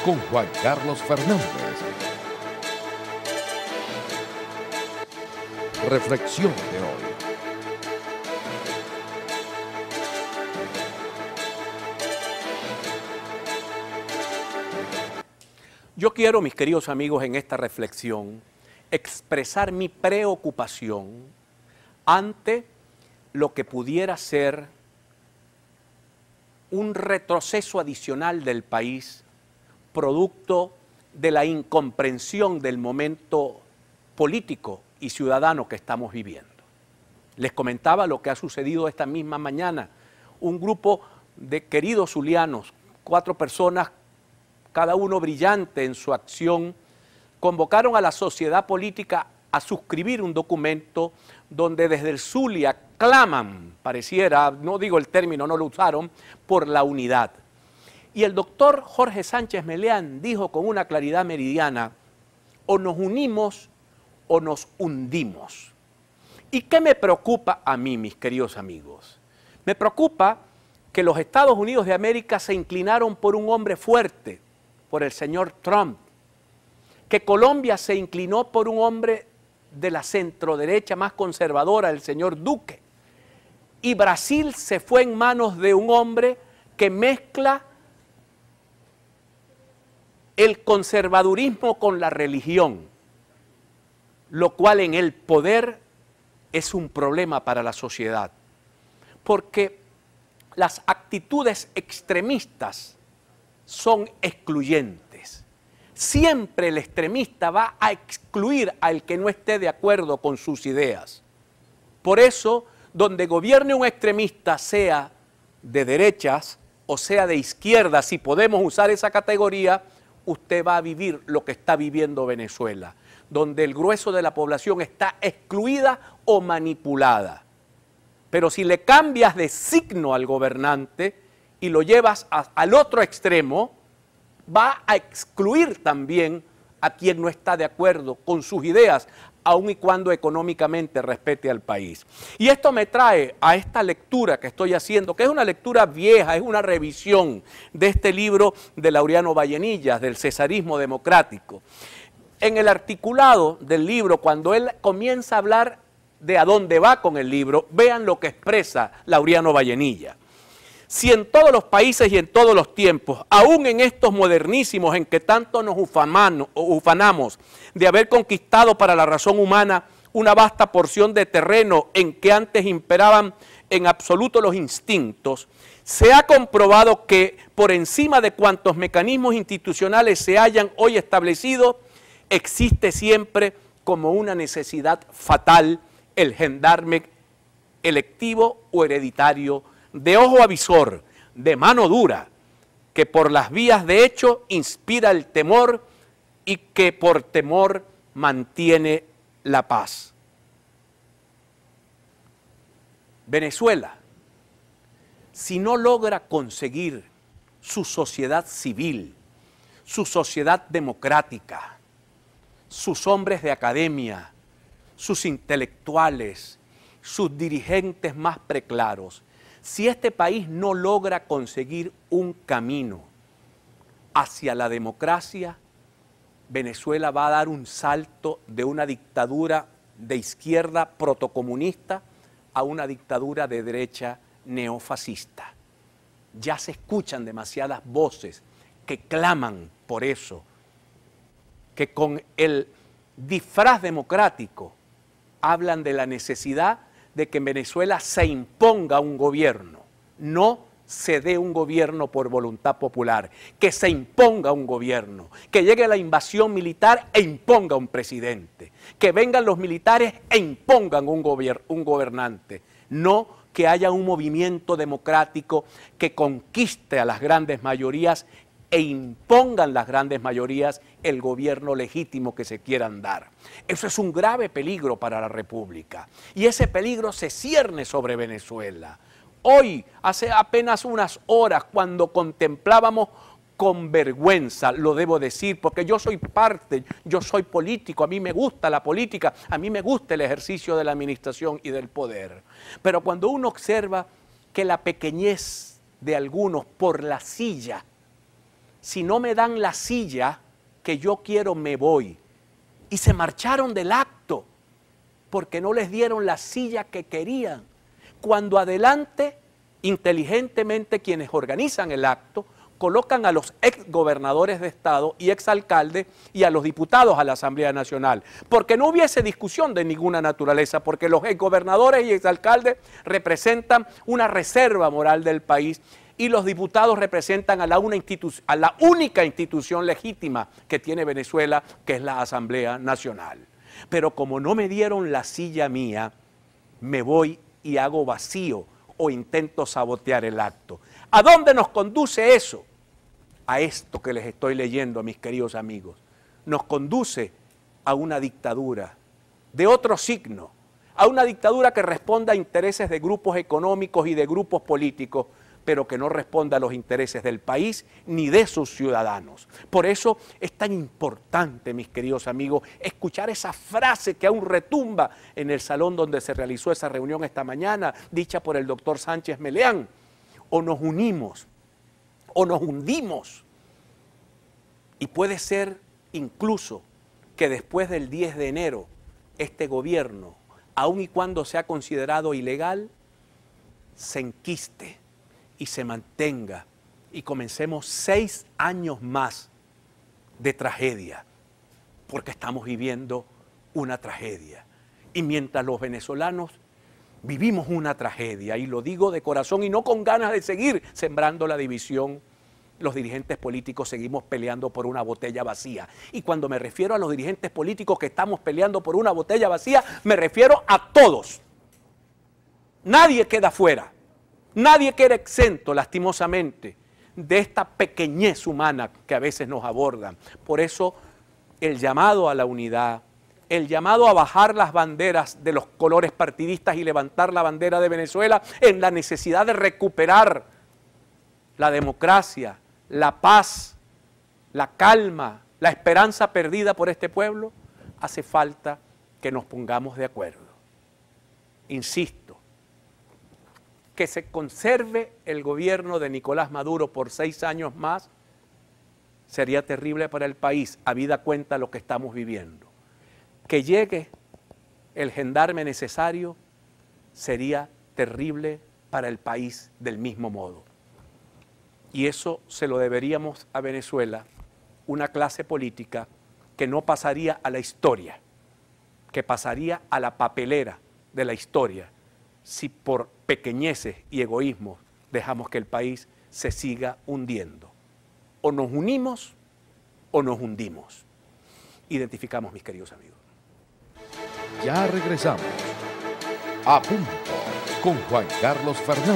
con Juan Carlos Fernández. Reflexión de hoy. Yo quiero, mis queridos amigos, en esta reflexión, expresar mi preocupación ante lo que pudiera ser un retroceso adicional del país, producto de la incomprensión del momento político y ciudadano que estamos viviendo. Les comentaba lo que ha sucedido esta misma mañana. Un grupo de queridos zulianos, 4 personas, cada uno brillante en su acción, convocaron a la sociedad política a suscribir un documento donde desde el Zulia claman, pareciera, no digo el término, no lo usaron, por la unidad. Y el doctor Jorge Sánchez Meleán dijo con una claridad meridiana: o nos unimos o nos hundimos. ¿Y qué me preocupa a mí, mis queridos amigos? Me preocupa que los Estados Unidos de América se inclinaron por un hombre fuerte, por el señor Trump, que Colombia se inclinó por un hombre de la centroderecha más conservadora, el señor Duque, y Brasil se fue en manos de un hombre que mezcla el conservadurismo con la religión, lo cual en el poder es un problema para la sociedad, porque las actitudes extremistas son excluyentes. Siempre el extremista va a excluir al que no esté de acuerdo con sus ideas. Por eso, donde gobierne un extremista, sea de derechas o sea de izquierdas, si podemos usar esa categoría, usted va a vivir lo que está viviendo Venezuela, donde el grueso de la población está excluida o manipulada. Pero si le cambias de signo al gobernante y lo llevas al otro extremo, va a excluir también a quien no está de acuerdo con sus ideas, aun y cuando económicamente respete al país. Y esto me trae a esta lectura que estoy haciendo, que es una lectura vieja, es una revisión de este libro de Laureano Vallenillas, del Cesarismo Democrático. En el articulado del libro, cuando él comienza a hablar de a dónde va con el libro, vean lo que expresa Laureano Vallenilla. Si en todos los países y en todos los tiempos, aún en estos modernísimos en que tanto nos ufanamos de haber conquistado para la razón humana una vasta porción de terreno en que antes imperaban en absoluto los instintos, se ha comprobado que por encima de cuantos mecanismos institucionales se hayan hoy establecidos, existe siempre como una necesidad fatal el gendarme electivo o hereditario, de ojo avisor, de mano dura, que por las vías de hecho inspira el temor y que por temor mantiene la paz. Venezuela, si no logra conseguir su sociedad civil, su sociedad democrática, sus hombres de academia, sus intelectuales, sus dirigentes más preclaros, si este país no logra conseguir un camino hacia la democracia, Venezuela va a dar un salto de una dictadura de izquierda protocomunista a una dictadura de derecha neofascista. Ya se escuchan demasiadas voces que claman por eso, que con el disfraz democrático hablan de la necesidad de que en Venezuela se imponga un gobierno, no se dé un gobierno por voluntad popular, que se imponga un gobierno, que llegue la invasión militar e imponga un presidente, que vengan los militares e impongan un gobernante, no que haya un movimiento democrático que conquiste a las grandes mayorías e impongan las grandes mayorías el gobierno legítimo que se quieran dar. Eso es un grave peligro para la República y ese peligro se cierne sobre Venezuela. Hoy, hace apenas unas horas, cuando contemplábamos con vergüenza, lo debo decir, porque yo soy parte, yo soy político, a mí me gusta la política, a mí me gusta el ejercicio de la administración y del poder. Pero cuando uno observa que la pequeñez de algunos por la silla si no me dan la silla que yo quiero, me voy. Y se marcharon del acto porque no les dieron la silla que querían. Cuando adelante, inteligentemente, quienes organizan el acto colocan a los exgobernadores de Estado y exalcaldes y a los diputados a la Asamblea Nacional, porque no hubiese discusión de ninguna naturaleza, porque los exgobernadores y exalcaldes representan una reserva moral del país y los diputados representan a la única institución legítima que tiene Venezuela, que es la Asamblea Nacional. Pero como no me dieron la silla mía, me voy y hago vacío o intento sabotear el acto. ¿A dónde nos conduce eso? A esto que les estoy leyendo, mis queridos amigos. Nos conduce a una dictadura de otro signo, a una dictadura que responda a intereses de grupos económicos y de grupos políticos, pero que no responda a los intereses del país ni de sus ciudadanos. Por eso es tan importante, mis queridos amigos, escuchar esa frase que aún retumba en el salón donde se realizó esa reunión esta mañana, dicha por el doctor Sánchez Meleán. O nos unimos, o nos hundimos. Y puede ser incluso que después del 10 de enero, este gobierno, aun y cuando sea considerado ilegal, se enquiste y se mantenga y comencemos 6 años más de tragedia, porque estamos viviendo una tragedia. Y mientras los venezolanos vivimos una tragedia, y lo digo de corazón y no con ganas de seguir sembrando la división, los dirigentes políticos seguimos peleando por una botella vacía. Y cuando me refiero a los dirigentes políticos que estamos peleando por una botella vacía, me refiero a todos. Nadie queda fuera, nadie queda exento, lastimosamente, de esta pequeñez humana que a veces nos abordan. Por eso el llamado a la unidad, el llamado a bajar las banderas de los colores partidistas y levantar la bandera de Venezuela en la necesidad de recuperar la democracia, la paz, la calma, la esperanza perdida por este pueblo, hace falta que nos pongamos de acuerdo. Insisto, que se conserve el gobierno de Nicolás Maduro por 6 años más sería terrible para el país, habida cuenta lo que estamos viviendo. Que llegue el gendarme necesario sería terrible para el país del mismo modo. Y eso se lo deberíamos a Venezuela, una clase política que no pasaría a la historia, que pasaría a la papelera de la historia, si por pequeñeces y egoísmos dejamos que el país se siga hundiendo. O nos unimos o nos hundimos. Identificamos, mis queridos amigos. Ya regresamos. A punto con Juan Carlos Fernández.